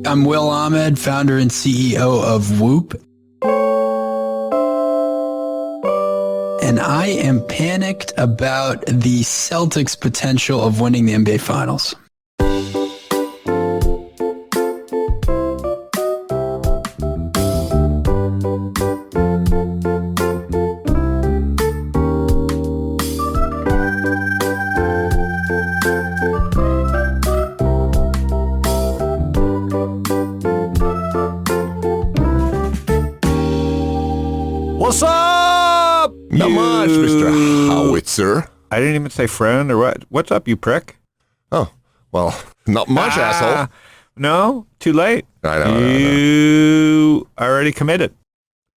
I'm Will Ahmed, founder and CEO of Whoop. And I am panicked about the Celtics' potential of winning the NBA Finals. What's up? Not much, Mr. Howitzer. I didn't even say friend or what. What's up, you prick? Oh, well, not much, asshole. No, too late. I know. You already committed.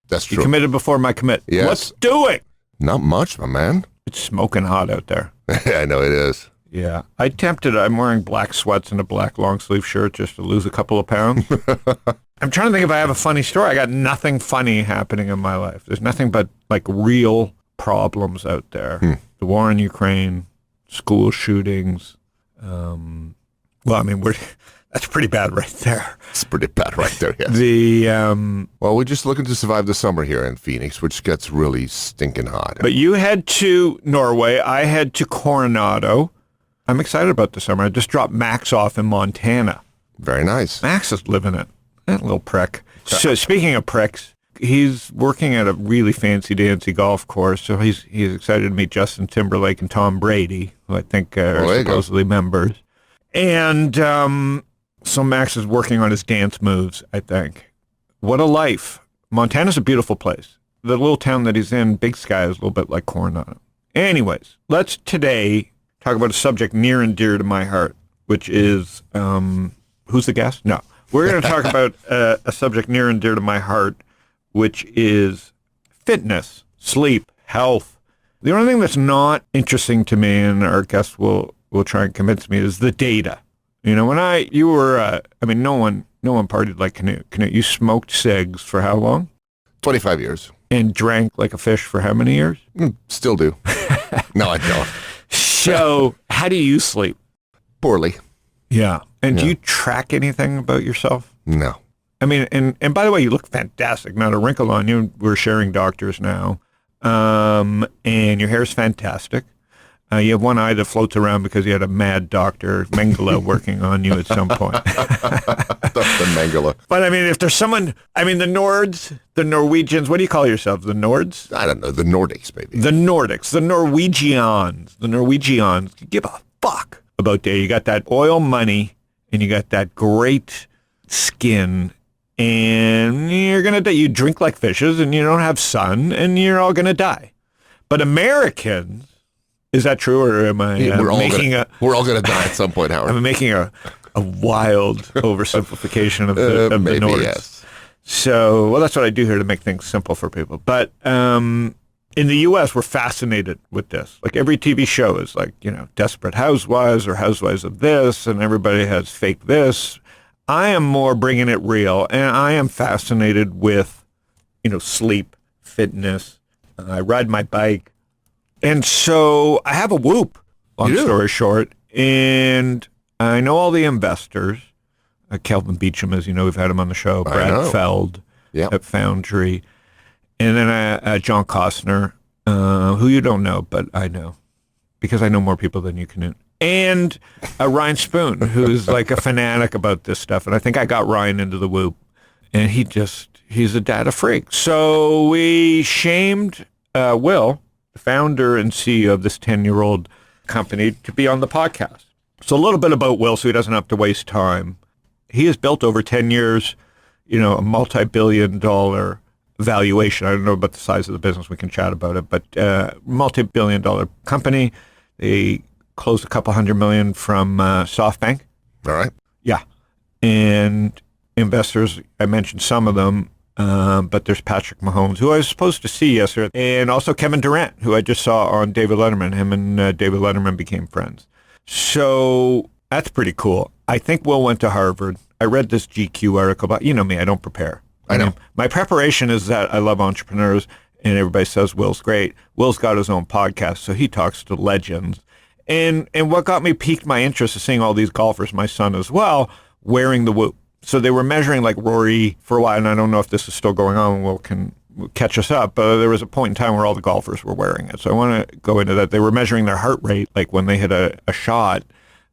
That's true. You committed before my commit. Yes. Let's do it. Not much, my man. It's smoking hot out there. I know it is. Yeah. I'm wearing black sweats and a black long sleeve shirt just to lose a couple of pounds. I'm trying to think if I have a funny story. I got nothing funny happening in my life. There's nothing but like real problems out there. The war in Ukraine, school shootings. That's pretty bad right there. It's pretty bad right there, yes. Well, we're just looking to survive the summer here in Phoenix, which gets really stinking hot. But you head to Norway. I head to Coronado. I'm excited about the summer. I just dropped Max off in Montana. Very nice. Max is living it. That little prick. So speaking of pricks, he's working at a really fancy-dancy golf course, so he's excited to meet Justin Timberlake and Tom Brady, who I think are supposedly members. And so Max is working on his dance moves, I think. What a life. Montana's a beautiful place. The little town that he's in, Big Sky, is a little bit like Coronado. Anyways, let's today talk about a subject near and dear to my heart, which is, who's the guest? No. We're going to talk about a subject near and dear to my heart, which is fitness, sleep, health. The only thing that's not interesting to me, and our guest will try and convince me, is the data. You know, no one partied like Canute. You smoked cigs for how long? 25 years. And drank like a fish for how many years? Still do. No, I don't. So how do you sleep? Poorly. Yeah. And do you track anything about yourself? No. I mean, and by the way, you look fantastic. Not a wrinkle on you. We're sharing doctors now. And your hair's fantastic. You have one eye that floats around because you had a mad doctor, Mengele, working on you at some point. The Mengele. But I mean, if there's someone, the Nords, the Norwegians, what do you call yourselves? The Nords? I don't know. The Nordics, maybe. The Nordics, the Norwegians give a fuck about data. You got that oil money and you got that great skin and you're going to die. You drink like fishes and you don't have sun and you're all going to die. But Americans, is that true, or am I we're all going to die at some point, Howard. I'm making a wild oversimplification of the Nords. Yes. So, well, that's what I do here to make things simple for people. But in the U.S., we're fascinated with this. Like every TV show is like, Desperate Housewives or Housewives of this, and everybody has fake this. I am more bringing it real, and I am fascinated with, sleep, fitness. I ride my bike. And so I have a Whoop, long story short, and I know all the investors. Kelvin Beachum, as you know, we've had him on the show. Brad Feld at Foundry. And then John Costner, who you don't know, but I know, because I know more people than you, Canute. And Ryan Spoon, who's like a fanatic about this stuff. And I think I got Ryan into the Whoop. And he's a data freak. So we shamed Will, the founder and CEO of this 10-year-old company, to be on the podcast. So a little bit about Will so he doesn't have to waste time. He has built over 10 years, a multi-billion-dollar valuation. I don't know about the size of the business. We can chat about it. But multi-billion-dollar company. They closed $200 million from SoftBank. All right. Yeah. And investors, I mentioned some of them. But there's Patrick Mahomes, who I was supposed to see yesterday, and also Kevin Durant, who I just saw on David Letterman. Him and David Letterman became friends. So that's pretty cool. I think Will went to Harvard. I read this GQ article about, you know me, I don't prepare. I know. My preparation is that I love entrepreneurs, and everybody says Will's great. Will's got his own podcast, so he talks to legends. And what got me piqued my interest is seeing all these golfers, my son as well, wearing the Whoop. So they were measuring like Rory for a while, and I don't know if this is still going on. Will can catch us up, but there was a point in time where all the golfers were wearing it. So I want to go into that. They were measuring their heart rate, like when they hit a shot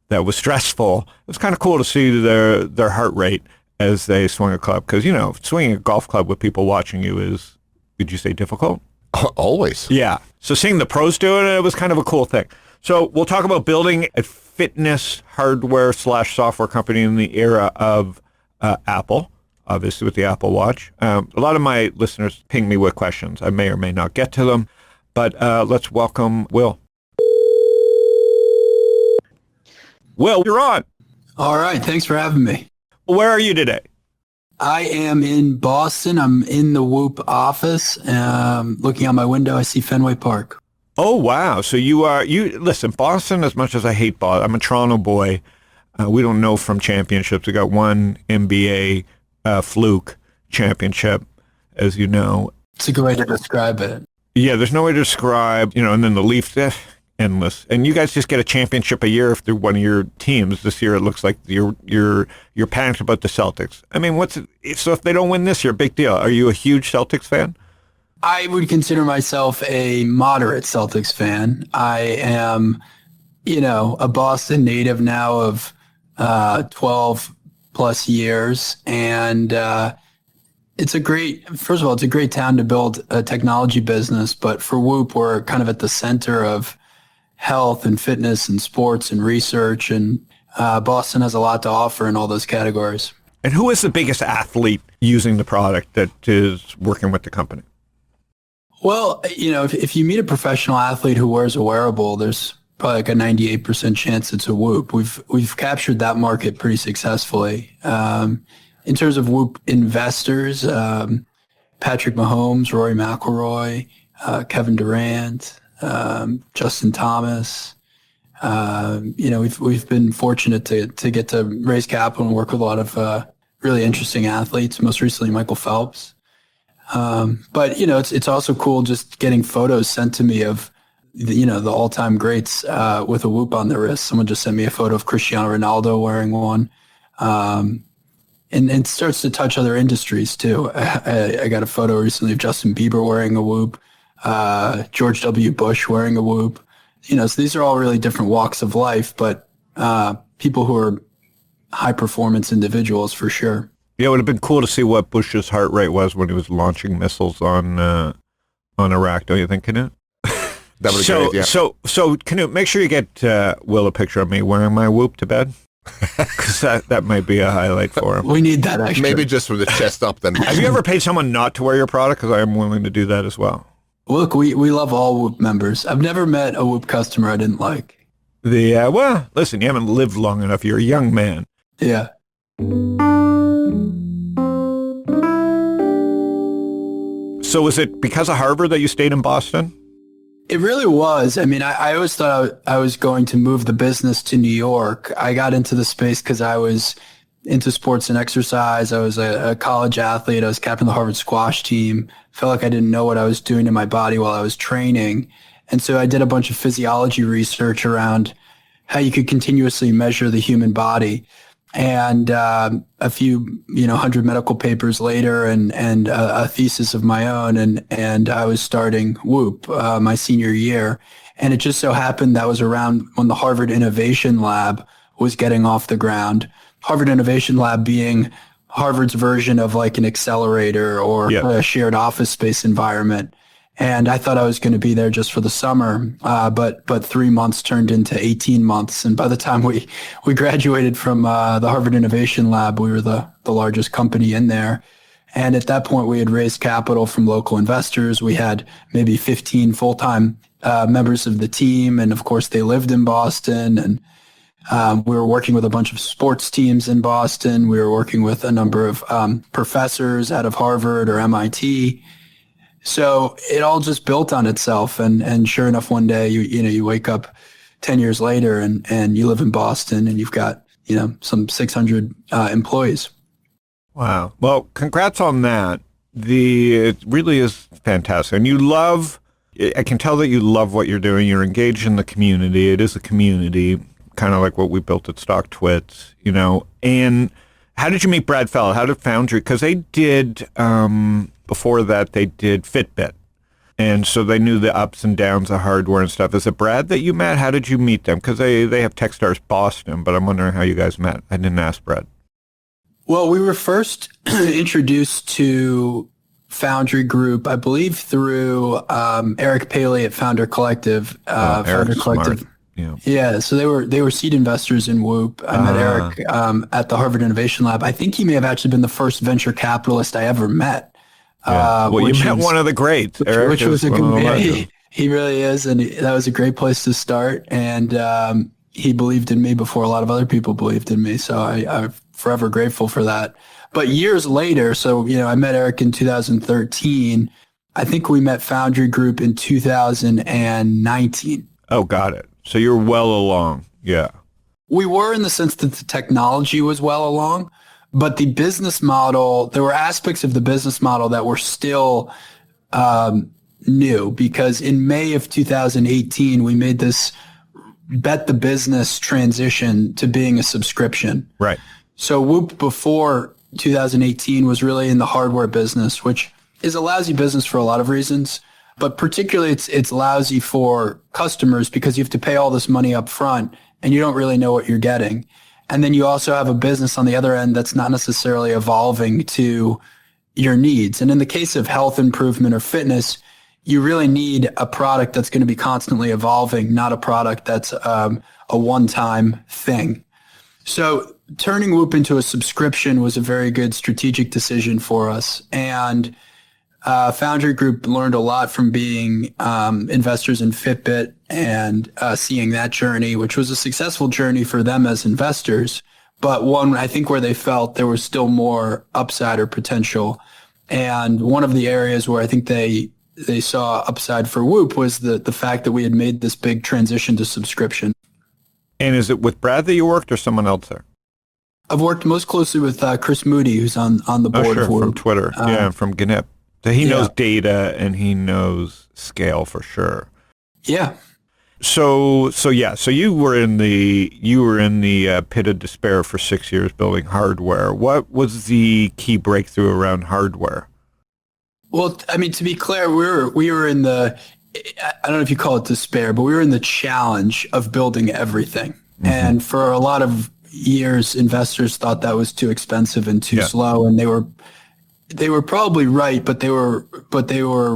that was stressful. It was kind of cool to see their heart rate as they swung a club, because, you know, swinging a golf club with people watching you is, did you say difficult? Always. Yeah. So seeing the pros do it, it was kind of a cool thing. So we'll talk about building a fitness hardware / software company in the era of Apple, obviously with the Apple Watch. A lot of my listeners ping me with questions. I may or may not get to them, but let's welcome Will. Will, you're on. All right. Thanks for having me. Where are you today? I am in Boston. I'm in the Whoop office. Looking out my window, I see Fenway Park. Oh, wow. So listen, Boston, as much as I hate Boston, I'm a Toronto boy. We don't know from championships. We got one NBA fluke championship, as you know. It's a good way to describe it. Yeah, there's no way to describe, and then the Leafs, endless. And you guys just get a championship a year if they're one of your teams. This year it looks like you're panicked about the Celtics. I mean, so if they don't win this year, big deal. Are you a huge Celtics fan? I would consider myself a moderate Celtics fan. I am, a Boston native now of 12 plus years. And it's a great town to build a technology business. But for Whoop, we're kind of at the center of health and fitness and sports and research. And Boston has a lot to offer in all those categories. And who is the biggest athlete using the product that is working with the company? Well, if you meet a professional athlete who wears a wearable, there's probably like a 98% chance it's a Whoop. We've captured that market pretty successfully. In terms of Whoop investors, Patrick Mahomes, Rory McIlroy, Kevin Durant, Justin Thomas. We've been fortunate to get to raise capital and work with a lot of really interesting athletes. Most recently, Michael Phelps. But it's also cool just getting photos sent to me of the all-time greats with a Whoop on their wrist. Someone just sent me a photo of Cristiano Ronaldo wearing one, and it starts to touch other industries too. I got a photo recently of Justin Bieber wearing a Whoop, George W. Bush wearing a Whoop. So these are all really different walks of life, but people who are high-performance individuals for sure. Yeah, it would have been cool to see what Bush's heart rate was when he was launching missiles on Iraq, don't you think, Canute? That would be great, yeah. So Canute, make sure you get Will a picture of me wearing my Whoop to bed, because that might be a highlight for him. We need that extra. Maybe just from the chest up then. Have you ever paid someone not to wear your product? Because I am willing to do that as well. Look, we love all Whoop members. I've never met a Whoop customer I didn't like. Well, listen, you haven't lived long enough. You're a young man. Yeah. So was it because of Harvard that you stayed in Boston? It really was. I mean, I always thought I was going to move the business to New York. I got into the space because I was into sports and exercise. I was a college athlete. I was captain of the Harvard squash team. Felt like I didn't know what I was doing to my body while I was training. And so I did a bunch of physiology research around how you could continuously measure the human body. And a few, 100 medical papers later and a thesis of my own. And I was starting Whoop my senior year. And it just so happened that was around when the Harvard Innovation Lab was getting off the ground. Harvard Innovation Lab being Harvard's version of like an accelerator or a shared office space environment. And I thought I was going to be there just for the summer, but 3 months turned into 18 months. And by the time we graduated from the Harvard Innovation Lab, we were the largest company in there. And at that point, we had raised capital from local investors. We had maybe 15 full-time members of the team. And of course, they lived in Boston. And we were working with a bunch of sports teams in Boston. We were working with a number of professors out of Harvard or MIT. So it all just built on itself. And sure enough, one day you wake up 10 years later and you live in Boston and you've got, some 600 employees. Wow. Well, congrats on that. It really is fantastic. And I can tell that you love what you're doing. You're engaged in the community. It is a community, kind of like what we built at Stock Twits, and How did you meet Brad Feld? How did Foundry? Because they did, before that, they did Fitbit. And so they knew the ups and downs of hardware and stuff. Is it Brad that you met? How did you meet them? Because they have Techstars Boston, but I'm wondering how you guys met. I didn't ask Brad. Well, we were first introduced to Foundry Group, I believe, through Eric Paley at Founder Collective. Founder Collective. Smart. Yeah. So they were seed investors in Whoop. I met Eric at the Harvard Innovation Lab. I think he may have actually been the first venture capitalist I ever met. Yeah. Well, you met one of the greats, Eric. Which was he really is, and that was a great place to start. And he believed in me before a lot of other people believed in me. So I'm forever grateful for that. But years later, so I met Eric in 2013. I think we met Foundry Group in 2019. Oh, got it. So you're well along. Yeah. We were, in the sense that the technology was well along. But the business model, there were aspects of the business model that were still new, because in May of 2018, we made this bet the business transition to being a subscription. Right. So Whoop before 2018 was really in the hardware business, which is a lousy business for a lot of reasons. But particularly it's lousy for customers because you have to pay all this money up front and you don't really know what you're getting. And then you also have a business on the other end that's not necessarily evolving to your needs. And in the case of health improvement or fitness, you really need a product that's going to be constantly evolving, not a product that's a one-time thing. So turning Whoop into a subscription was a very good strategic decision for us. And Foundry Group learned a lot from being investors in Fitbit and seeing that journey, which was a successful journey for them as investors, but one I think where they felt there was still more upside or potential. And one of the areas where I think they saw upside for Whoop was the fact that we had made this big transition to subscription. And is it with Brad that you worked or someone else there? I've worked most closely with Chris Moody, who's on the board of Whoop. From Twitter. And from Gannett. So he knows data and he knows scale for sure. Yeah. So you were in the pit of despair for 6 years building hardware. What was the key breakthrough around hardware? Well, I mean, to be clear, we were in the, I don't know if you call it despair, but we were in the challenge of building everything. Mm-hmm. And for a lot of years, investors thought that was too expensive and too slow, and they were probably right, but they were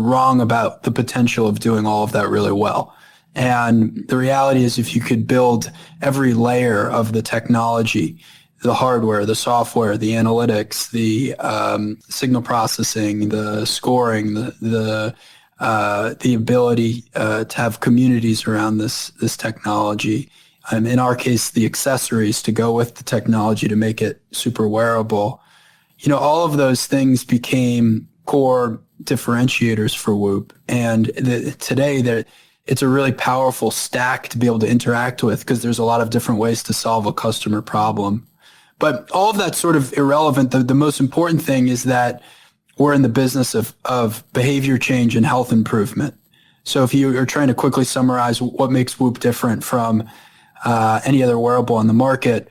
wrong about the potential of doing all of that really well. And the reality is, if you could build every layer of the technology, the hardware, the software, the analytics, the signal processing, the scoring, the ability to have communities around this technology, in our case, the accessories to go with the technology to make it super wearable. All of those things became core differentiators for Whoop. And today, it's a really powerful stack to be able to interact with because there's a lot of different ways to solve a customer problem. But all of that's sort of irrelevant. The most important thing is that we're in the business of behavior change and health improvement. So if you are trying to quickly summarize what makes Whoop different from any other wearable on the market,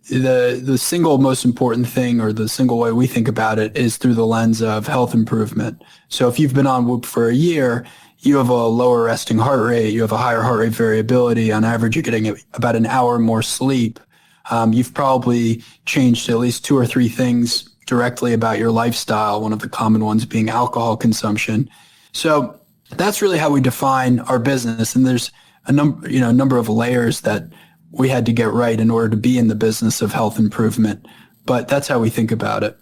the single most important thing, or the single way we think about it, is through the lens of health improvement. So if you've been on Whoop for a year, you have a lower resting heart rate, you have a higher heart rate variability. On average, you're getting about an hour more sleep. You've probably changed at least 2 or 3 things directly about your lifestyle, one of the common ones being alcohol consumption. So that's really how we define our business. And there's a number of layers that we had to get right in order to be in the business of health improvement. But that's how we think about it.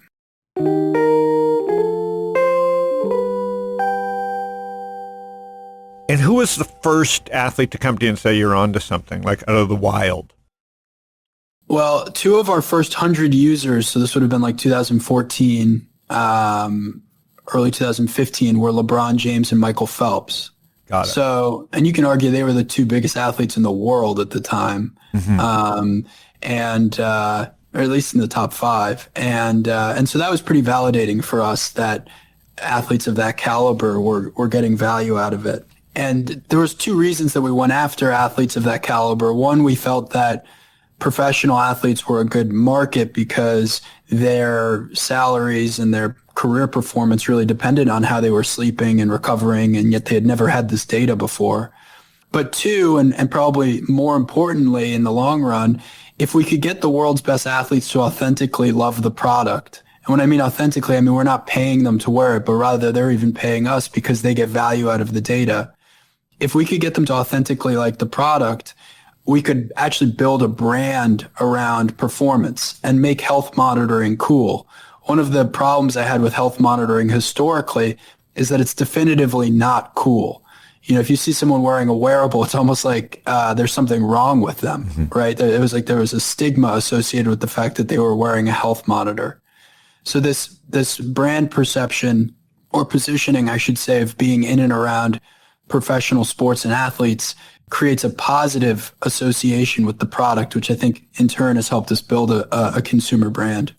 And who was the first athlete to come to you and say you're onto something, like out of the wild? Well, 2 of our first 100 users, so this would have been like 2014, early 2015, were LeBron James and Michael Phelps. Got it. So, and you can argue they were the 2 biggest athletes in the world at the time, or at least in the top 5. And so that was pretty validating for us that athletes of that caliber were getting value out of it. And there was 2 reasons that we went after athletes of that caliber. One, we felt that professional athletes were a good market because their salaries and their career performance really depended on how they were sleeping and recovering, and yet they had never had this data before. But two, and probably more importantly in the long run, if we could get the world's best athletes to authentically love the product, and when I mean authentically, I mean we're not paying them to wear it, but rather they're even paying us because they get value out of the data. If we could get them to authentically like the product, we could actually build a brand around performance and make health monitoring cool. One of the problems I had with health monitoring historically is that it's definitively not cool. You know, if you see someone wearing a wearable, it's almost like there's something wrong with them, right? It was like there was a stigma associated with the fact that they were wearing a health monitor. So this brand perception, or positioning, I should say, of being in and around professional sports and athletes creates a positive association with the product, which I think in turn has helped us build a consumer brand.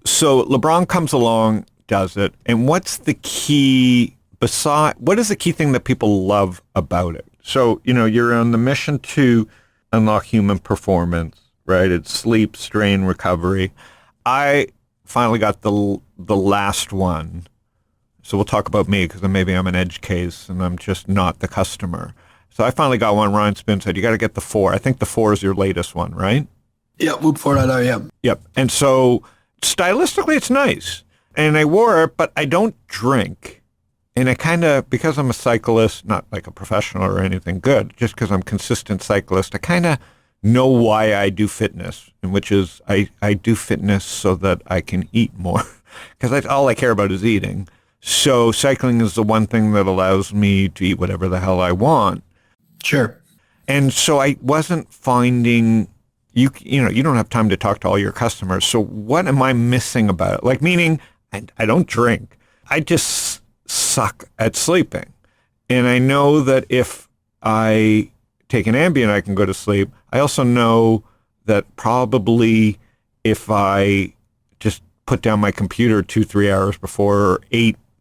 So LeBron comes along, does it, and what's the key what is the key thing that people love about it? So, you know, you're on the mission to unlock human performance, right? It's sleep, strain, recovery. I finally got the last one. So we'll talk about me because maybe I'm an edge case and I'm just not the customer. So I finally got one. Ryan Spin said, you got to get the 4. I think the 4 is your latest one, right? Yeah, Whoop 4.0, yeah. Yep. And so stylistically, it's nice. And I wore it, but I don't drink. And I kind of, because I'm a cyclist, not like a professional or anything good, just because I'm a consistent cyclist, I kind of know why I do fitness, and which is I do fitness so that I can eat more, because all I care about is eating. So cycling is the one thing that allows me to eat whatever the hell I want. Sure. And so I wasn't finding, you know, you don't have time to talk to all your customers. So what am I missing about it? Like, meaning I don't drink. I just suck at sleeping. And I know that if I take an Ambien, I can go to sleep. I also know that probably if I just put down my computer 2-3 hours before, or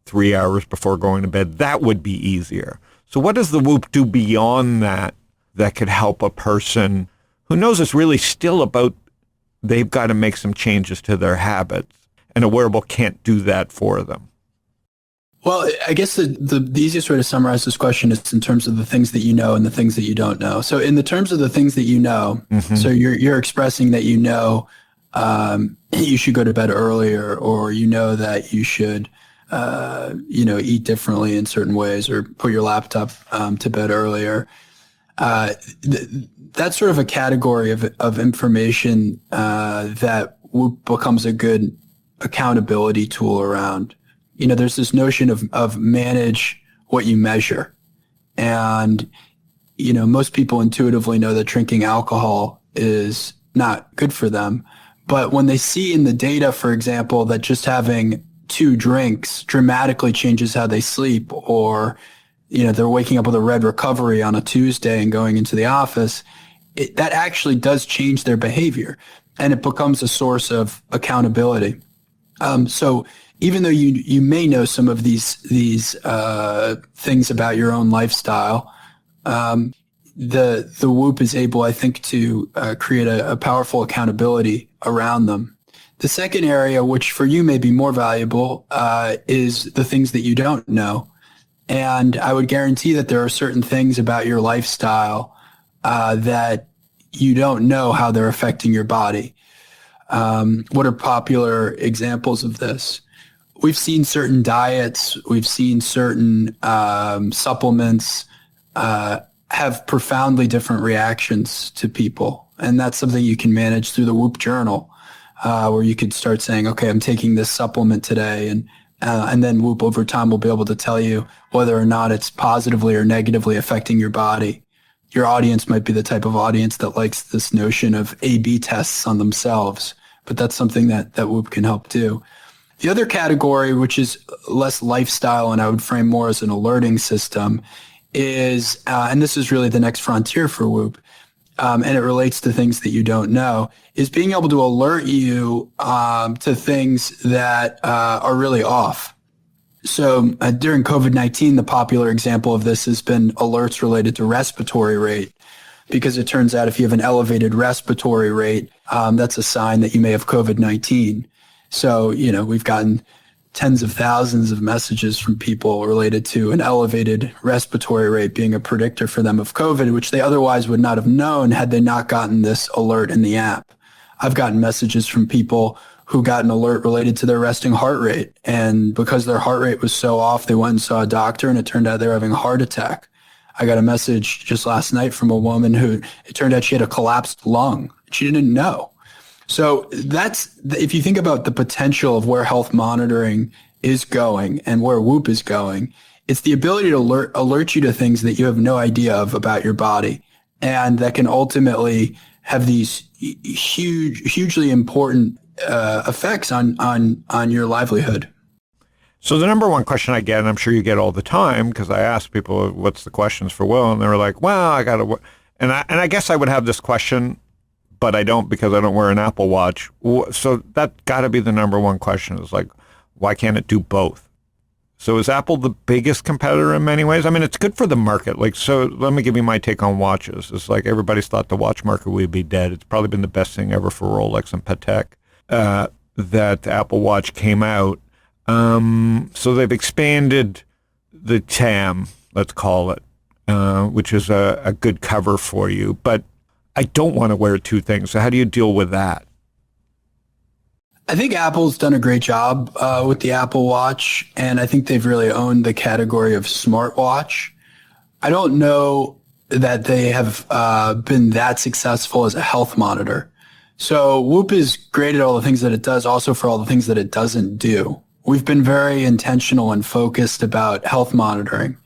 3 hours before going to bed, that would be easier. So what does the Whoop do beyond that could help a person who knows it's really still about they've got to make some changes to their habits, and a wearable can't do that for them? Well, I guess the easiest way to summarize this question is in terms of the things that you know and the things that you don't know. So in the terms of the things that you know, so you're expressing that you know you should go to bed earlier, or you know that you should eat differently in certain ways, or put your laptop to bed earlier. That's sort of a category of information that becomes a good accountability tool around. You know, there's this notion of manage what you measure. And, you know, most people intuitively know that drinking alcohol is not good for them. But when they see in the data, for example, that just having 2 drinks dramatically changes how they sleep, or, you know, they're waking up with a red recovery on a Tuesday and going into the office, that actually does change their behavior, and it becomes a source of accountability. So even though you may know some of these things about your own lifestyle, the Whoop is able, I think, to create a powerful accountability around them. The second area, which for you may be more valuable, is the things that you don't know. And I would guarantee that there are certain things about your lifestyle that you don't know how they're affecting your body. What are popular examples of this? We've seen certain diets, we've seen certain supplements have profoundly different reactions to people. And that's something you can manage through the Whoop journal, where you could start saying, okay, I'm taking this supplement today. And then Whoop over time will be able to tell you whether or not it's positively or negatively affecting your body. Your audience might be the type of audience that likes this notion of A/B tests on themselves, but that's something that Whoop can help do. The other category, which is less lifestyle and I would frame more as an alerting system, is, and this is really the next frontier for Whoop, and it relates to things that you don't know, is being able to alert you to things that are really off. So during COVID-19, the popular example of this has been alerts related to respiratory rate. because it turns out if you have an elevated respiratory rate, that's a sign that you may have COVID-19. So, we've gotten tens of thousands of messages from people related to an elevated respiratory rate being a predictor for them of COVID, which they otherwise would not have known had they not gotten this alert in the app. I've gotten messages from people who got an alert related to their resting heart rate. And because their heart rate was so off, they went and saw a doctor, and it turned out they were having a heart attack. I got a message just last night from a woman who it turned out she had a collapsed lung. She didn't know. So if you think about the potential of where health monitoring is going and where Whoop is going, it's the ability to alert you to things that you have no idea of about your body, and that can ultimately have these hugely important effects on your livelihood. So the number one question I get, and I'm sure you get all the time, because I ask people, what's the questions for Will? And they were like, well, I got to, and I guess I would have this question, but I don't, because I don't wear an Apple Watch. So that got to be the number one question, is like, why can't it do both? So is Apple the biggest competitor in many ways? I mean, it's good for the market. Like, so let me give you my take on watches. It's like everybody's thought the watch market would be dead. It's probably been the best thing ever for Rolex and Patek that the Apple Watch came out. So they've expanded the TAM, let's call it, which is a good cover for you. But I don't want to wear two things. So how do you deal with that? I think Apple's done a great job with the Apple Watch, and I think they've really owned the category of smartwatch. I don't know that they have been that successful as a health monitor. So Whoop is great at all the things that it does, also for all the things that it doesn't do. We've been very intentional and focused about health monitoring.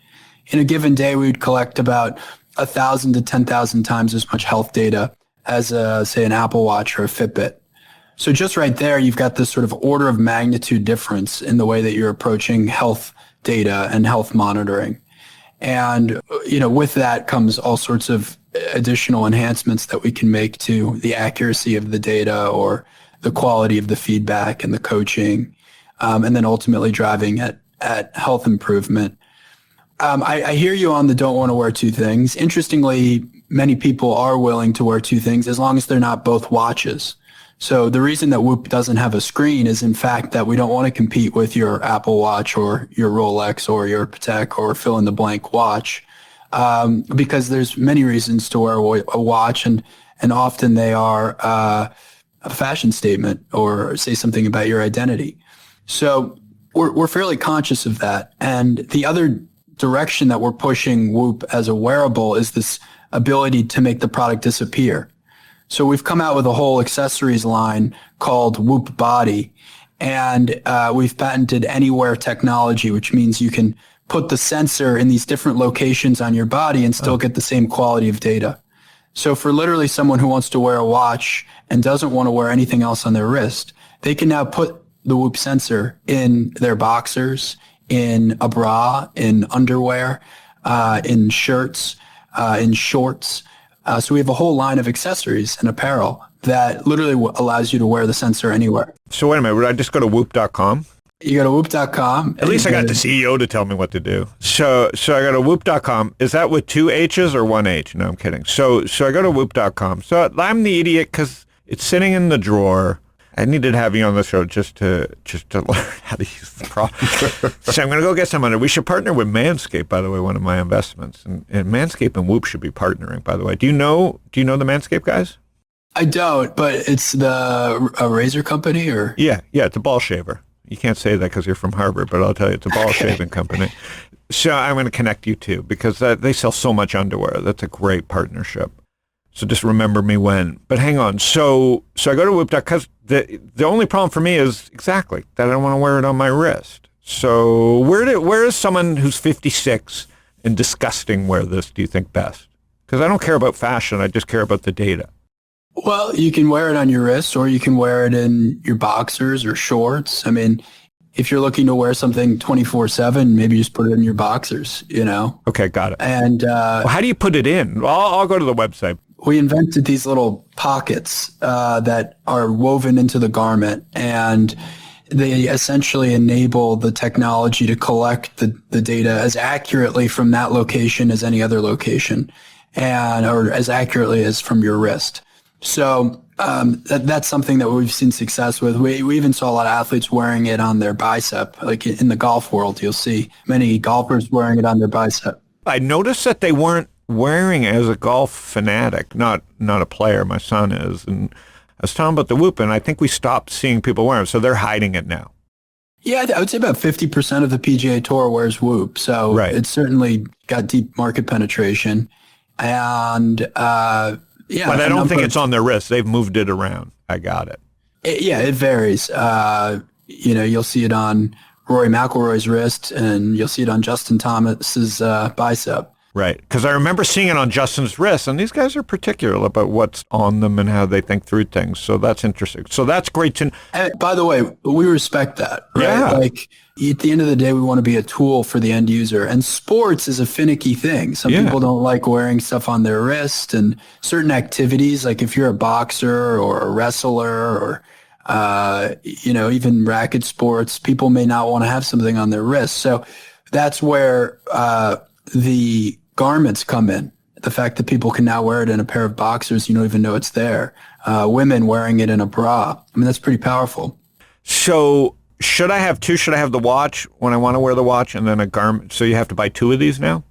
In a given day, we would collect about 1,000 to 10,000 times as much health data as, say, an Apple Watch or a Fitbit. So just right there, you've got this sort of order of magnitude difference in the way that you're approaching health data and health monitoring. And, with that comes all sorts of additional enhancements that we can make to the accuracy of the data or the quality of the feedback and the coaching, and then ultimately driving at health improvement. I hear you on the don't want to wear two things. Interestingly, many people are willing to wear two things as long as they're not both watches. So the reason that Whoop doesn't have a screen is, in fact, that we don't want to compete with your Apple Watch or your Rolex or your Patek or fill in the blank watch, because there's many reasons to wear a watch, and often they are a fashion statement or say something about your identity. So we're fairly conscious of that. And the other direction that we're pushing Whoop as a wearable is this ability to make the product disappear. So we've come out with a whole accessories line called Whoop Body, and we've patented anywhere technology, which means you can put the sensor in these different locations on your body and still get the same quality of data. So for literally someone who wants to wear a watch and doesn't want to wear anything else on their wrist, they can now put the Whoop sensor in their boxers, in a bra, in underwear, in shirts, in shorts. So we have a whole line of accessories and apparel that literally allows you to wear the sensor anywhere. So wait a minute, would I just go to whoop.com? You go to whoop.com. At least I got the CEO to tell me what to do. So I go to whoop.com. Is that with two H's or one H? No, I'm kidding. So I go to whoop.com. So I'm the idiot because it's sitting in the drawer. I needed to have you on the show just to learn how to use the product. So I'm going to go get some under. We should partner with Manscaped, by the way, one of my investments. And Manscaped and Whoop should be partnering, by the way. Do you know the Manscaped guys? I don't, but it's a razor company, or? Yeah, it's a ball shaver. You can't say that because you're from Harvard, but I'll tell you, it's a ball shaving company. So I'm going to connect you two because they sell so much underwear. That's a great partnership. So just remember me when. But hang on. So I go to Whoop.com because the only problem for me is exactly that I don't want to wear it on my wrist. So where is someone who's 56 and disgusting wear this, do you think, best? Because I don't care about fashion. I just care about the data. Well, you can wear it on your wrist, or you can wear it in your boxers or shorts. I mean, if you're looking to wear something 24/7, maybe just put it in your boxers, Okay, got it. And well, how do you put it in? Well, I'll go to the website. We invented these little pockets that are woven into the garment, and they essentially enable the technology to collect the data as accurately from that location as any other location. or as accurately as from your wrist. So that's something that we've seen success with. We even saw a lot of athletes wearing it on their bicep. Like in the golf world, you'll see many golfers wearing it on their bicep. I noticed that they weren't wearing it as a golf fanatic, not a player. My son is, and I was talking about the Whoop, and I think we stopped seeing people wearing it, so they're hiding it now. Yeah, I would say about 50% of the PGA Tour wears Whoop, so It's certainly got deep market penetration. And but I don't think it's on their wrist. They've moved it around. I got it. It varies. You'll see it on Rory McIlroy's wrist, and you'll see it on Justin Thomas's bicep. Right, because I remember seeing it on Justin's wrist, and these guys are particular about what's on them and how they think through things. So that's interesting. So that's great to. And by the way, we respect that. Right? Yeah. Like at the end of the day, we want to be a tool for the end user, and sports is a finicky thing. Some people don't like wearing stuff on their wrist, and certain activities, like if you're a boxer or a wrestler or even racket sports, people may not want to have something on their wrist. So that's where the garments come in. The fact that people can now wear it in a pair of boxers, you don't even know it's there. Women wearing it in a bra. I mean, that's pretty powerful. So should I have two? Should I have the watch when I want to wear the watch and then a garment? So you have to buy two of these now?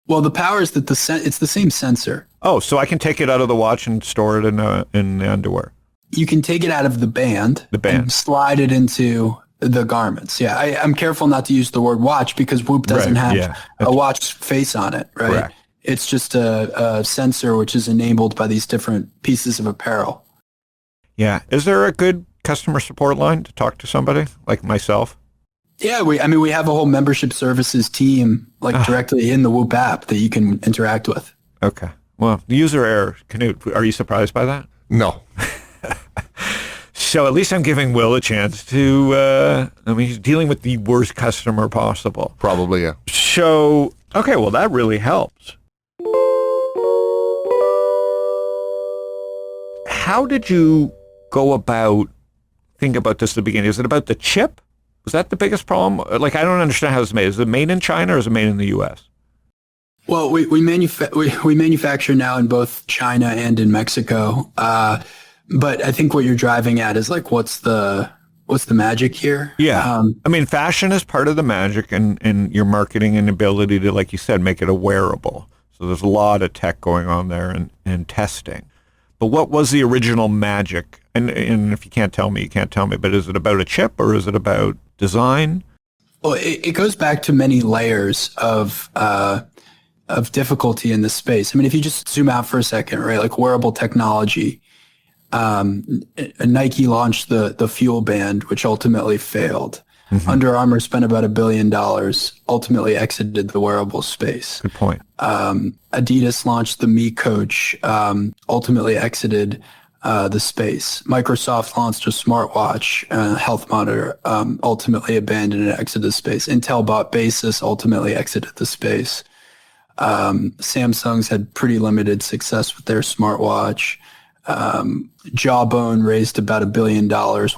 Well, the power is that it's the same sensor. Oh, so I can take it out of the watch and store it in the underwear. You can take it out of the band. And slide it into the garments. Yeah, I'm careful not to use the word watch because Whoop doesn't have a watch face on it, right? Correct. It's just a sensor which is enabled by these different pieces of apparel. Yeah. Is there a good customer support line to talk to somebody like myself? Yeah, we have a whole membership services team directly in the Whoop app that you can interact with. Okay. Well, user error, Knut, are you surprised by that? No. So at least I'm giving Will a chance to, he's dealing with the worst customer possible. Probably, yeah. So, okay, well, that really helps. How did you go about thinking about this at the beginning? Is it about the chip? Was that the biggest problem? Like, I don't understand how it's made. Is it made in China or is it made in the U.S.? Well, we manufacture now in both China and in Mexico. But I think what you're driving at is like, what's the magic here? Yeah. Fashion is part of the magic and your marketing and ability to, like you said, make it a wearable. So there's a lot of tech going on there and testing. But what was the original magic? And if you can't tell me, you can't tell me. But is it about a chip or is it about design? Well, it goes back to many layers of difficulty in this space. I mean, if you just zoom out for a second, right? Like wearable technology. Nike launched the Fuel Band, which ultimately failed. Mm-hmm. Under Armour spent about $1 billion, ultimately exited the wearable space. Good point. Adidas launched the Me Coach, ultimately exited the space. Microsoft launched a smartwatch, health monitor, ultimately abandoned and exited the space. Intel bought Basis, ultimately exited the space. Samsung's had pretty limited success with their smartwatch. Jawbone raised about $1 billion,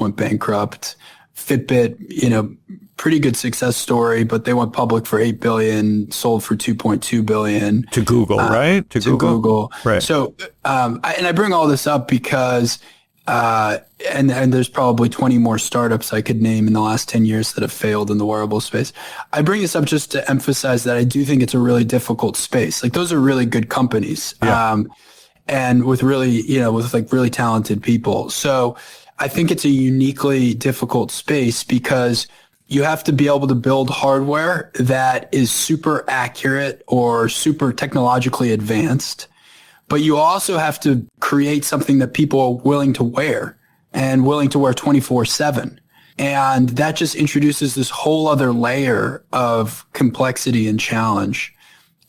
went bankrupt. Fitbit, pretty good success story, but they went public for $8 billion, sold for $2.2 billion. To Google, right? To Google. Right. So, I bring all this up because, and there's probably 20 more startups I could name in the last 10 years that have failed in the wearable space. I bring this up just to emphasize that I do think it's a really difficult space. Like those are really good companies. Yeah. And with really, with like really talented people. So I think it's a uniquely difficult space because you have to be able to build hardware that is super accurate or super technologically advanced. But you also have to create something that people are willing to wear and willing to wear 24/7. And that just introduces this whole other layer of complexity and challenge.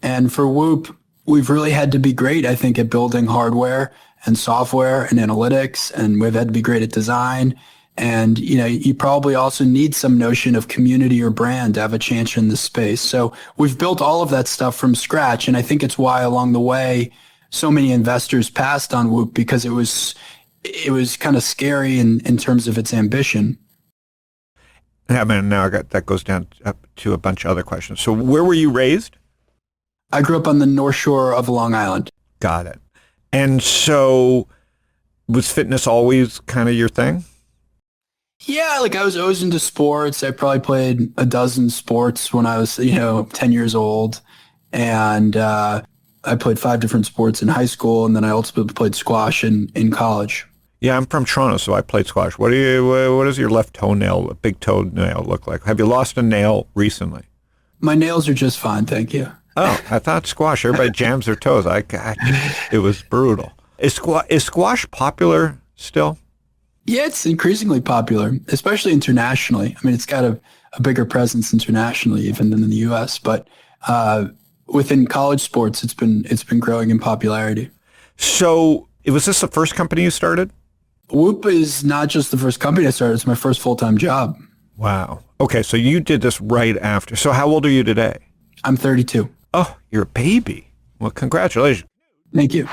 And for Whoop, we've really had to be great, I think, at building hardware and software and analytics, and we've had to be great at design. And, you probably also need some notion of community or brand to have a chance in this space. So we've built all of that stuff from scratch. And I think it's why along the way, so many investors passed on Whoop because it was kind of scary in terms of its ambition. Yeah, now that goes down to a bunch of other questions. So where were you raised? I grew up on the North Shore of Long Island. Got it. And so was fitness always kind of your thing? Yeah, like I was always into sports. I probably played a dozen sports when I was, 10 years old. And I played 5 different sports in high school, and then I also played squash in college. Yeah, I'm from Toronto, so I played squash. What does your left toenail, big toenail, look like? Have you lost a nail recently? My nails are just fine, thank you. Oh, I thought squash. Everybody jams their toes. It was brutal. Is squash popular still? Yeah, it's increasingly popular, especially internationally. I mean, it's got a bigger presence internationally even than in the U.S., but within college sports, it's been growing in popularity. So, was this the first company you started? Whoop is not just the first company I started. It's my first full-time job. Wow. Okay, so you did this right after. So how old are you today? I'm 32. Oh, you're a baby. Well, congratulations. Thank you.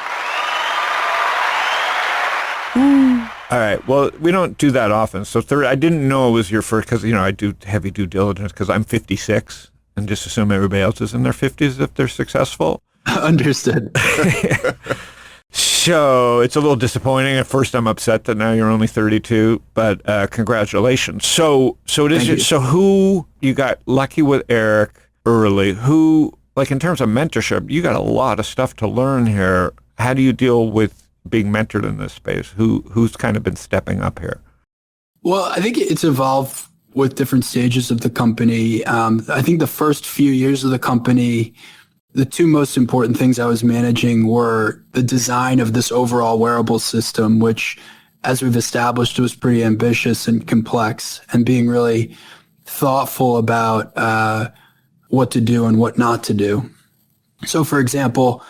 All right. Well, we don't do that often. So I didn't know it was your first because, I do heavy due diligence because I'm 56 and just assume everybody else is in their 50s if they're successful. Understood. So it's a little disappointing. At first, I'm upset that now you're only 32, but congratulations. So it is. So who you got lucky with Eric early? Who, like in terms of mentorship, you got a lot of stuff to learn here. How do you deal with being mentored in this space? Who's kind of been stepping up here? Well, I think it's evolved with different stages of the company. I think the first few years of the company, the 2 most important things I was managing were the design of this overall wearable system, which, as we've established, was pretty ambitious and complex, and being really thoughtful about what to do and what not to do. So, for example,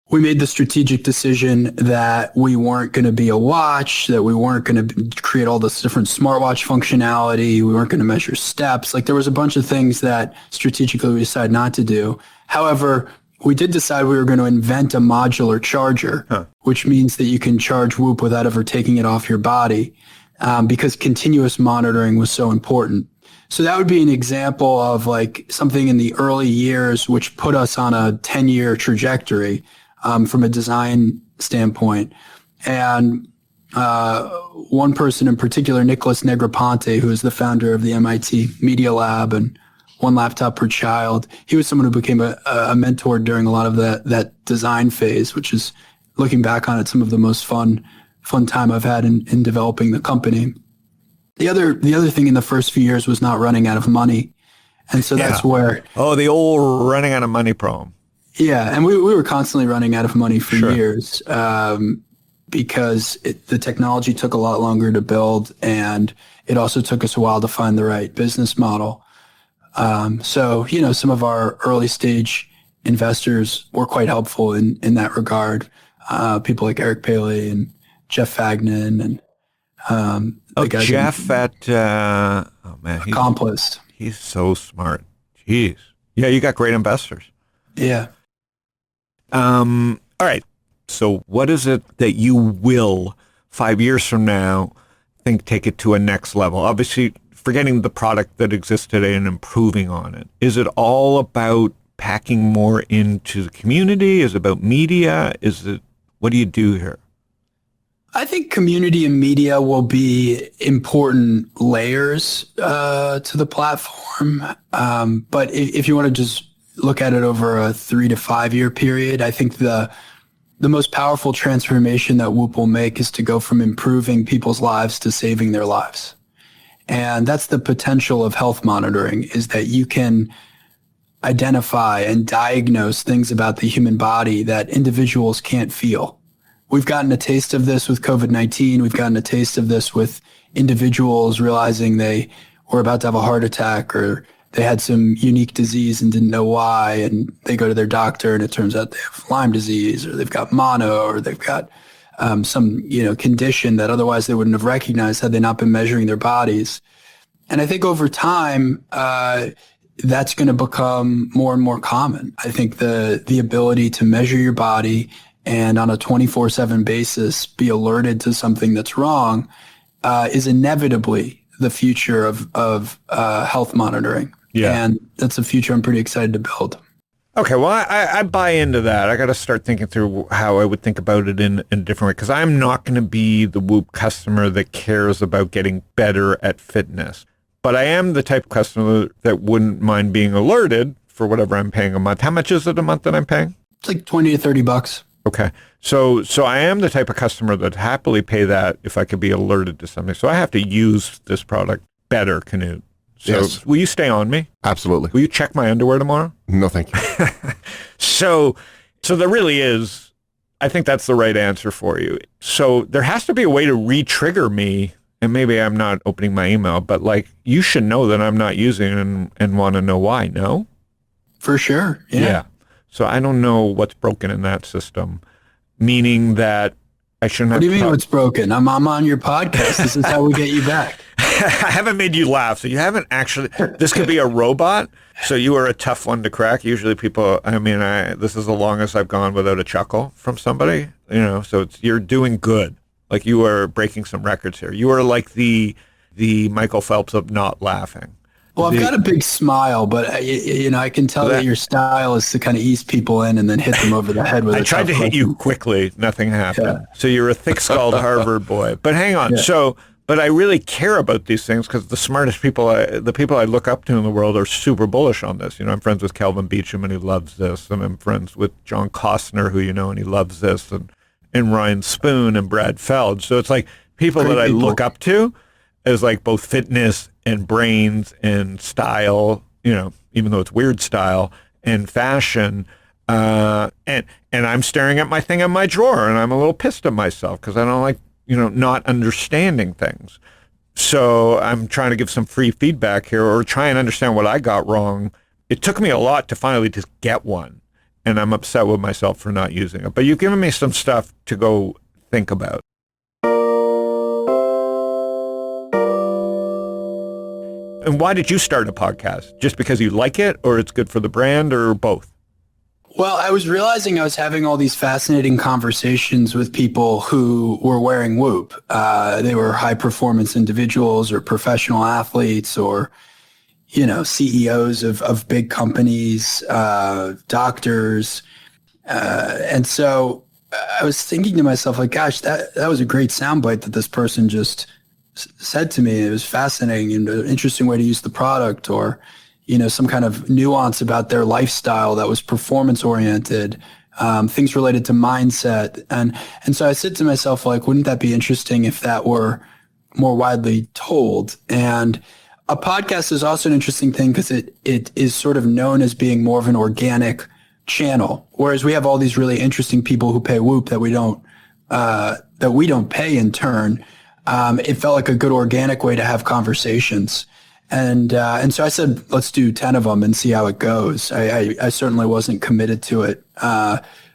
we made the strategic decision that we weren't going to be a watch, that we weren't going to create all this different smartwatch functionality. We weren't going to measure steps. Like there was a bunch of things that strategically we decided not to do. However, we did decide we were going to invent a modular charger, which means that you can charge Whoop without ever taking it off your body, because continuous monitoring was so important. So that would be an example of like something in the early years, which put us on a 10-year trajectory. From a design standpoint. And one person in particular, Nicholas Negroponte, who is the founder of the MIT Media Lab and One Laptop Per Child, he was someone who became a mentor during a lot of that design phase, which is, looking back on it, some of the most fun time I've had in developing the company. The other thing in the first few years was not running out of money. And so that's where... Oh, the old running out of money problem. Yeah, and we were constantly running out of money for years because the technology took a lot longer to build, and it also took us a while to find the right business model. So, some of our early stage investors were quite helpful in that regard. People like Eric Paley and Jeff Fagnan and Jeff Accomplished. He's so smart. Jeez. Yeah, you got great investors. Yeah. All right. So what is it that you will 5 years from now think take it to a next level? Obviously, forgetting the product that exists today and improving on it. Is it all about packing more into the community? Is it about media? What do you do here? I think community and media will be important layers to the platform. But if you want to just look at it over a 3 to 5 year period, I think the most powerful transformation that Whoop will make is to go from improving people's lives to saving their lives. And that's the potential of health monitoring, is that you can identify and diagnose things about the human body that individuals can't feel. We've gotten a taste of this with COVID-19. We've gotten a taste of this with individuals realizing they were about to have a heart attack, or they had some unique disease and didn't know why, and they go to their doctor and it turns out they have Lyme disease, or they've got mono, or they've got some condition that otherwise they wouldn't have recognized had they not been measuring their bodies. And I think over time, that's going to become more and more common. I think the ability to measure your body and on a 24/7 basis be alerted to something that's wrong is inevitably the future of health monitoring. Yeah. And that's a future I'm pretty excited to build. Okay, well, I buy into that. I got to start thinking through how I would think about it in a different way, because I'm not going to be the Whoop customer that cares about getting better at fitness. But I am the type of customer that wouldn't mind being alerted for whatever I'm paying a month. How much is it a month that I'm paying? It's like $20 to $30. Okay. So I am the type of customer that happily pay that if I could be alerted to something. So I have to use this product better, Canute. So yes. Will you stay on me? Absolutely. Will you check my underwear tomorrow? No, thank you. So there really is, I think that's the right answer for you. So there has to be a way to re-trigger me, and maybe I'm not opening my email, but like you should know that I'm not using it and want to know why, no? For sure. Yeah. So I don't know what's broken in that system, meaning that I shouldn't have. What do you mean what's broken? I'm on your podcast. This is how we get you back. I haven't made you laugh, so you haven't actually. This could be a robot, so you are a tough one to crack. Usually people, this is the longest I've gone without a chuckle from somebody, so you're doing good. Like you are breaking some records here. You are like the Michael Phelps of not laughing. Well, I've got a big smile, but I can tell that your style is to kind of ease people in and then hit them over the head with. I tried to hit you quickly. Nothing happened. Yeah. So you're a thick-skulled Harvard boy. But hang on. Yeah. But I really care about these things because the smartest people, the people I look up to in the world, are super bullish on this. I'm friends with Kelvin Beachum, and he loves this, and I'm friends with John Costner, who and he loves this, and Ryan Spoon and Brad Feld. So it's like people that I look up to as like both fitness and brains and style, even though it's weird style, and fashion. And I'm staring at my thing in my drawer, and I'm a little pissed at myself because I don't like, not understanding things. So I'm trying to give some free feedback here or try and understand what I got wrong. It took me a lot to finally just get one, and I'm upset with myself for not using it. But you've given me some stuff to go think about. And why did you start a podcast? Just because you like it, or it's good for the brand, or both? Well, I was realizing I was having all these fascinating conversations with people who were wearing Whoop. They were high-performance individuals or professional athletes or, CEOs of big companies, doctors. And so I was thinking to myself, like, gosh, that was a great soundbite that this person just said to me. It was fascinating and an interesting way to use the product, or some kind of nuance about their lifestyle that was performance oriented, things related to mindset. And so I said to myself, like, wouldn't that be interesting if that were more widely told? And a podcast is also an interesting thing because it is sort of known as being more of an organic channel, whereas we have all these really interesting people who pay Whoop that we don't pay in turn. It felt like a good organic way to have conversations. And so I said, let's do 10 of them and see how it goes. I certainly wasn't committed to it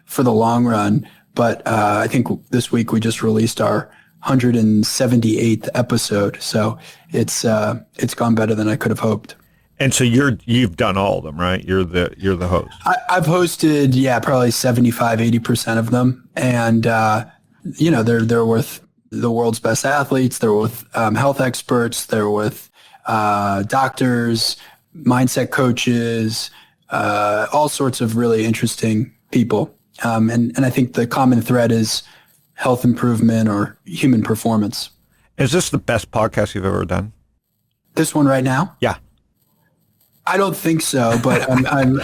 for the long run, but I think this week we just released our 178th episode. So it's gone better than I could have hoped. And so you've done all of them, right? You're the host. I've hosted, probably 75, 80% of them. And, they're with the world's best athletes. They're with health experts. They're with doctors, mindset coaches, all sorts of really interesting people. And I think the common thread is health improvement or human performance. Is this the best podcast you've ever done? This one right now? Yeah. I don't think so, but I'm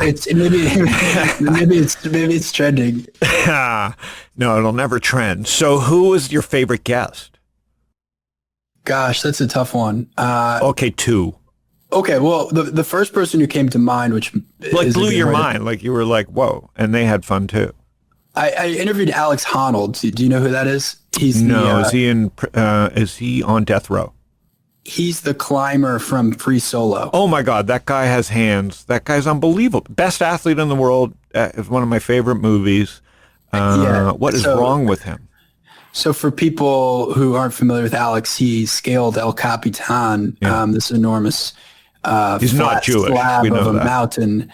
it's maybe it's trending. No, it'll never trend. So who was your favorite guest? Gosh, that's a tough one. Okay, two. Okay, well, the first person who came to mind, which blew your mind, like you were like, whoa, and they had fun too. I interviewed Alex Honnold. Do you know who that is? Is he on death row? He's the climber from Free Solo. Oh my God, that guy has hands. That guy's unbelievable. Best athlete in the world. Is one of my favorite movies. What is wrong with him? So for people who aren't familiar with Alex, he scaled El Capitan, this enormous he's not Jewish. Slab of a mountain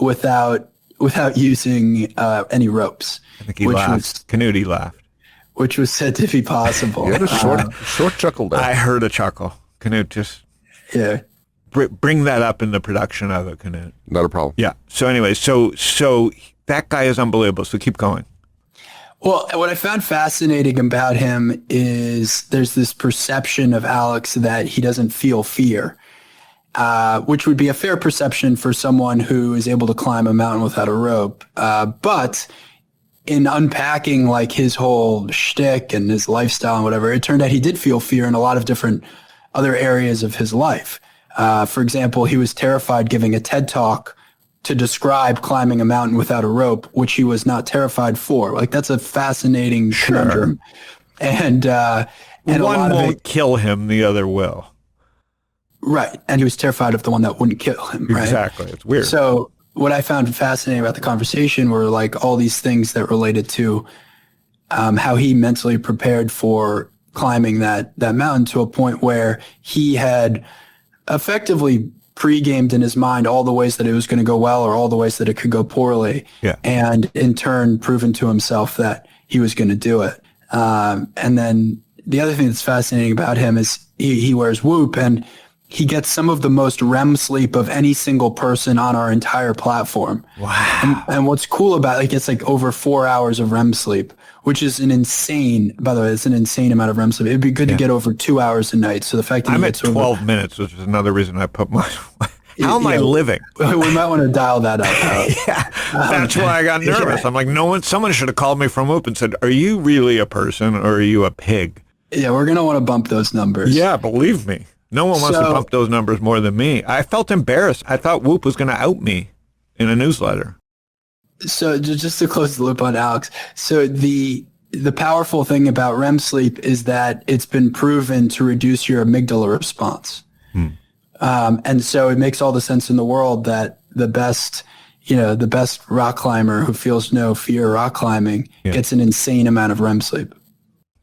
without using any ropes. I think he laughed. Canute laughed. Which was said to be possible. You had a short chuckle there. I heard a chuckle. Canute just... Yeah. bring that up in the production of it, Canute. Not a problem. Yeah. So anyway, so that guy is unbelievable. So keep going. Well, what I found fascinating about him is there's this perception of Alex that he doesn't feel fear, which would be a fair perception for someone who is able to climb a mountain without a rope. But in unpacking like his whole shtick and his lifestyle and whatever, it turned out he did feel fear in a lot of different other areas of his life. For example, he was terrified giving a TED Talk to describe climbing a mountain without a rope, which he was not terrified for. Like, that's a fascinating conundrum. And one won't kill him, the other will. Right. And he was terrified of the one that wouldn't kill him, right? Exactly. It's weird. So what I found fascinating about the conversation were like all these things that related to how he mentally prepared for climbing that mountain to a point where he had effectively pre-gamed in his mind all the ways that it was going to go well or all the ways that it could go poorly. Yeah. And in turn, proven to himself that he was going to do it. And then the other thing that's fascinating about him is he wears Whoop, and he gets some of the most REM sleep of any single person on our entire platform. Wow. And what's cool about it, he gets like over 4 hours of REM sleep, which is by the way, it's an insane amount of REM sleep. It'd be good to get over 2 hours a night. So the fact that I'm at 12 minutes, which is another reason I put my... How am I living? We might want to dial that up. Yeah, that's why I got nervous. I'm like, someone should have called me from Whoop and said, are you really a person or are you a pig? Yeah, we're going to want to bump those numbers. Yeah, believe me. No one wants to bump those numbers more than me. I felt embarrassed. I thought Whoop was going to out me in a newsletter. So just to close the loop on Alex, so the powerful thing about REM sleep is that it's been proven to reduce your amygdala response. And so it makes all the sense in the world that the best rock climber who feels no fear rock climbing gets an insane amount of REM sleep.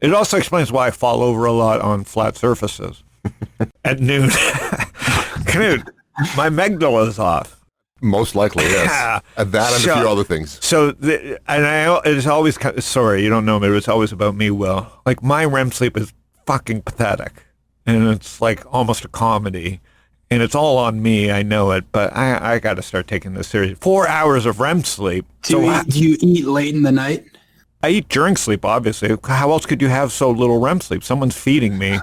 It also explains why I fall over a lot on flat surfaces at noon. Canute, my amygdala is off. Most likely, yes. And that and a few other things. So, it's always, sorry, you don't know me, but it's always about me, Will. Like, my REM sleep is fucking pathetic. And it's like almost a comedy. And it's all on me, I know it, but I got to start taking this serious. 4 hours of REM sleep. Do you eat late in the night? I eat during sleep, obviously. How else could you have so little REM sleep? Someone's feeding me,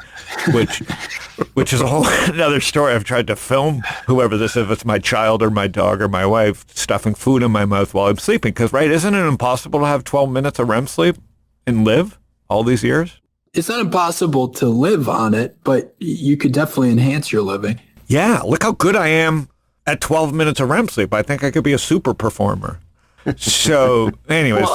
which is a whole another story. I've tried to film whoever this is, if it's my child or my dog or my wife, stuffing food in my mouth while I'm sleeping. Because, right, isn't it impossible to have 12 minutes of REM sleep and live all these years? It's not impossible to live on it, but you could definitely enhance your living. Yeah, look how good I am at 12 minutes of REM sleep. I think I could be a super performer. So, anyways,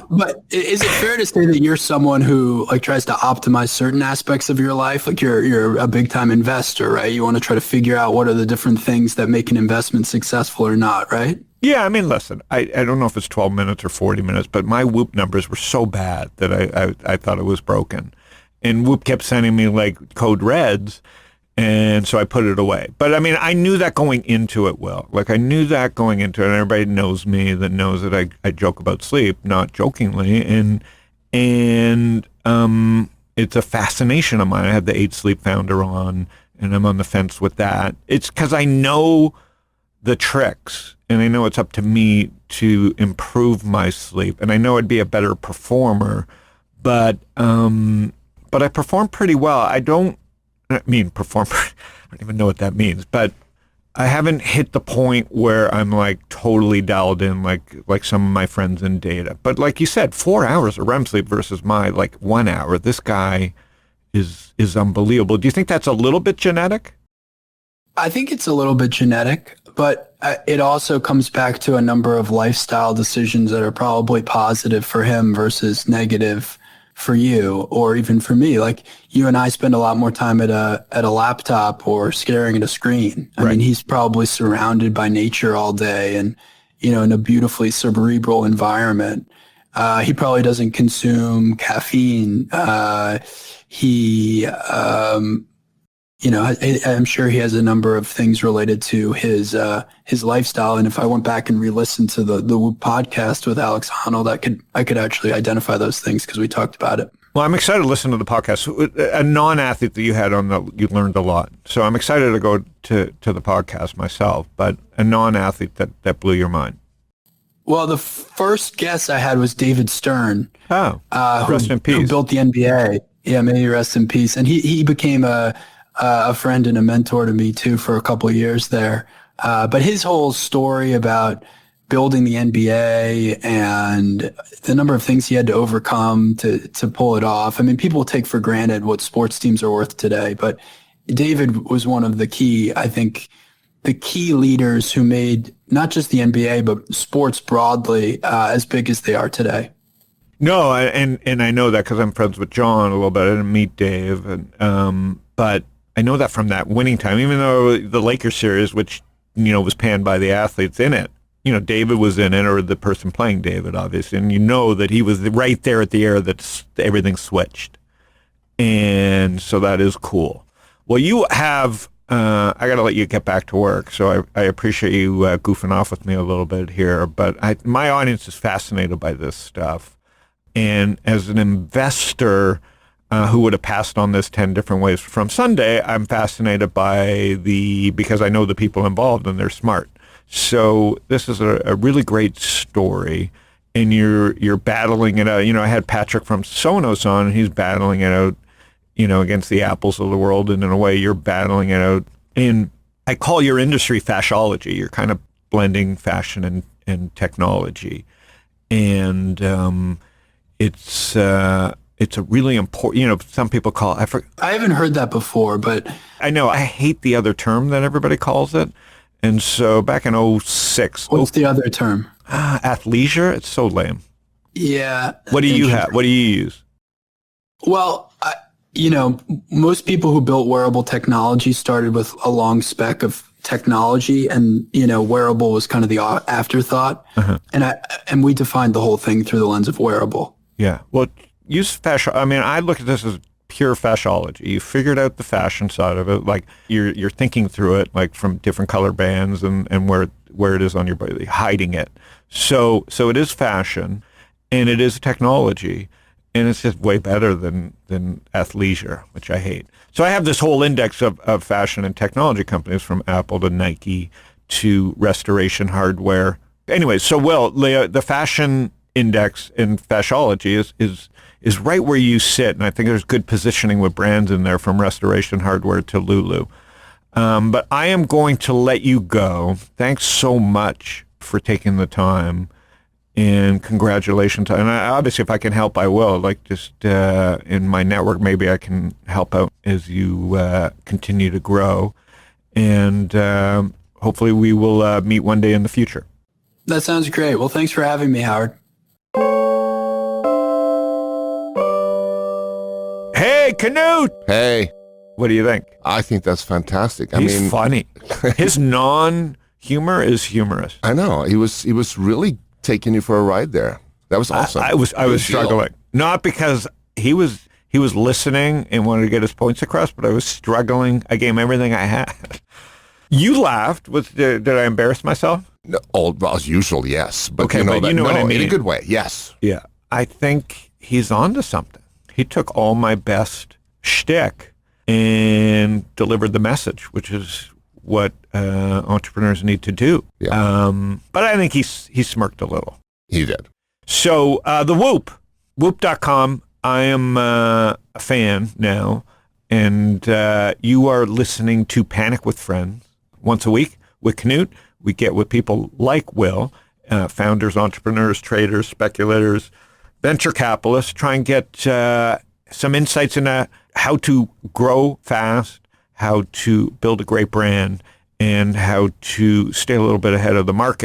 but is it fair to say that you're someone who like tries to optimize certain aspects of your life? Like you're a big time investor, right? You want to try to figure out what are the different things that make an investment successful or not, right? Yeah, I mean, listen, I don't know if it's 12 minutes or 40 minutes, but my Whoop numbers were so bad that I thought it was broken. And Whoop kept sending me like code reds. And so I put it away. But I mean, I knew that going into it, Will. Like I knew that going into it, and everybody knows me that knows that I joke about sleep, not jokingly. And it's a fascination of mine. I have the 8 Sleep Founder on, and I'm on the fence with that. It's because I know the tricks, and I know it's up to me to improve my sleep, and I know I'd be a better performer, but I perform pretty well. I don't perform. I don't even know what that means, but I haven't hit the point where I'm like totally dialed in like some of my friends in data. But like you said, 4 hours of REM sleep versus my like 1 hour. This guy is unbelievable. Do you think that's a little bit genetic? I think it's a little bit genetic, but it also comes back to a number of lifestyle decisions that are probably positive for him versus negative for you, or even for me. Like you and I spend a lot more time at a laptop or staring at a screen. I mean, he's probably surrounded by nature all day and, in a beautifully cerebral environment. He probably doesn't consume caffeine. I'm sure he has a number of things related to his lifestyle. And if I went back and re-listened to the Whoop podcast with Alex Honnold, I could actually identify those things because we talked about it. Well, I'm excited to listen to the podcast. A non-athlete that you had on, you learned a lot. So I'm excited to go to the podcast myself, but a non-athlete that blew your mind. Well, the first guest I had was David Stern. Oh, rest in peace. Who built the NBA. Yeah, may he rest in peace. And he became a friend and a mentor to me too for a couple of years there. But his whole story about building the NBA and the number of things he had to overcome to pull it off. I mean, people take for granted what sports teams are worth today, but David was one of the key leaders who made not just the NBA, but sports broadly as big as they are today. No, and I know that because I'm friends with John a little bit. I didn't meet Dave, but I know that from that winning time, even though the Lakers series, which, was panned by the athletes in it, David was in it, or the person playing David, obviously, and that he was right there at the era that everything switched. And so that is cool. Well, you have, I got to let you get back to work, so I appreciate you goofing off with me a little bit here, but my audience is fascinated by this stuff. And as an investor who would have passed on this 10 different ways from Sunday, I'm fascinated because I know the people involved and they're smart. So this is a really great story, and you're battling it out. I had Patrick from Sonos on, and he's battling it out, against the Apples of the world, and in a way you're battling it out. And I call your industry fashology. You're kind of blending fashion and technology, and it's a really important. Some people call it. I haven't heard that before, but I know I hate the other term that everybody calls it. And so back in 2006. What's the other term? Athleisure. It's so lame. Yeah. What do you have? What do you use? Well, most people who built wearable technology started with a long spec of technology, and, wearable was kind of the afterthought. Uh-huh. And we defined the whole thing through the lens of wearable. Yeah. Well, use fashion. I mean, I look at this as pure fashology. You figured out the fashion side of it, like you're thinking through it, like from different color bands and where it is on your body, hiding it. So it is fashion, and it is technology, and it's just way better than athleisure, which I hate. So I have this whole index of fashion and technology companies, from Apple to Nike to Restoration Hardware. Anyway, so the fashion index in fashology is right where you sit, and I think there's good positioning with brands in there, from Restoration Hardware to Lulu. But I am going to let you go. Thanks so much for taking the time, and congratulations. And obviously, if I can help, I will. Like, just in my network, maybe I can help out as you continue to grow. And hopefully we will meet one day in the future. That sounds great. Well, thanks for having me, Howard. Hey, Canute! Hey. What do you think? I think that's fantastic. He's funny. His non-humor is humorous. I know. He was really taking you for a ride there. That was awesome. I was struggling. Not because he was listening and wanted to get his points across, but I was struggling. I gave him everything I had. You laughed. Did I embarrass myself? No, well, as usual, yes. But okay, but you know what I mean. In a good way, yes. Yeah. I think he's onto something. He took all my best shtick and delivered the message, which is what entrepreneurs need to do. Yeah. But I think he smirked a little. He did. So the Whoop.com, I am a fan now, and you are listening to Panic with Friends once a week with Canute. We get with people like Will, founders, entrepreneurs, traders, speculators, venture capitalists, try and get some insights into how to grow fast, how to build a great brand, and how to stay a little bit ahead of the market.